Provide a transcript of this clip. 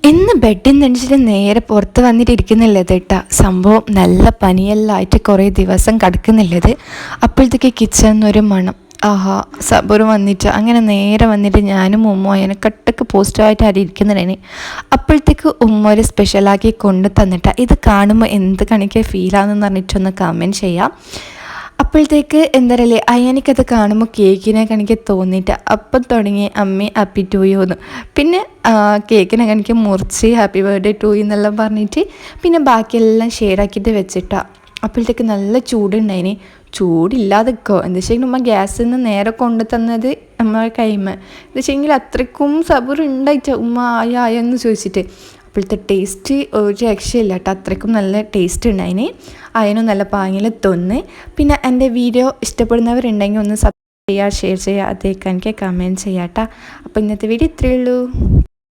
ഇന്ന് ബെഡിൽ നിന്ന് എണീച്ചിട്ട് നേരെ പുറത്ത് വന്നിട്ട് ഇരിക്കുന്നില്ലത് കേട്ടാ. സംഭവം നല്ല പനിയെല്ലാം ആയിട്ട് കുറേ ദിവസം കിടക്കുന്നില്ലത്. അപ്പോഴത്തേക്ക് കിച്ചണിൽ നിന്നൊരു മണം. ആഹാ, സബൂർ വന്നിട്ട് അങ്ങനെ നേരെ വന്നിട്ട് ഞാനും ഉമ്മ അതിനെ കട്ടക്ക് പോസ്റ്റായിട്ട് ആരും ഇരിക്കുന്നുണ്ടേന്. അപ്പോഴത്തേക്ക് ഉമ്മ ഒരു സ്പെഷ്യലാക്കി കൊണ്ട് തന്നിട്ടാ. ഇത് കാണുമ്പോൾ എന്ത് കണക്കെ ഫീലാണെന്ന് പറഞ്ഞിട്ടൊന്ന് കമൻറ്റ് ചെയ്യാം. അപ്പോഴത്തേക്ക് എന്താ പറയുക, അയ്യനിക്കത് കാണുമ്പോൾ കേക്കിനെ കണിക്ക് തോന്നിയിട്ട് അപ്പം തുടങ്ങി അമ്മി ഹാപ്പി ടു യു എന്ന്. പിന്നെ കേക്കിനെ കണിക്ക് മുറിച്ച് ഹാപ്പി ബർത്ത്ഡേ ടു യു എന്നെല്ലാം പറഞ്ഞിട്ട് പിന്നെ ബാക്കിയെല്ലാം ഷെയർ ആക്കിയിട്ട് വെച്ചിട്ടാണ്. അപ്പോഴത്തേക്ക് നല്ല ചൂടുണ്ടായിന്. ചൂടില്ലാതെക്കോ എന്താ വെച്ചാൽ നമ്മൾ ഗ്യാസിൽ നിന്ന് നേരെ കൊണ്ടു തന്നത് നമ്മളെ കൈമ എന്താ വെച്ചെങ്കിൽ അത്രയ്ക്കും സബൂർ ഉണ്ടായിട്ട ഉമ്മ ആയെന്ന് ചോദിച്ചിട്ട്. അപ്പോഴത്തെ ടേസ്റ്റ് ഒരു രക്ഷയില്ല കേട്ടോ, അത്രയ്ക്കും നല്ല ടേസ്റ്റ് ഉണ്ടായിന്. അതിനും നല്ല പാങ്ങിൽ തൊന്ന്. പിന്നെ എൻ്റെ വീഡിയോ ഇഷ്ടപ്പെടുന്നവരുണ്ടെങ്കിൽ ഒന്ന് സബ്സ്ക്രൈബ് ചെയ്യുക, ഷെയർ ചെയ്യുക, അതേക്ക് എനിക്ക് കമൻറ്റ് ചെയ്യാം കേട്ടോ. അപ്പോൾ ഇന്നത്തെ വീഡിയോ ഇത്രയേ ഉള്ളൂ.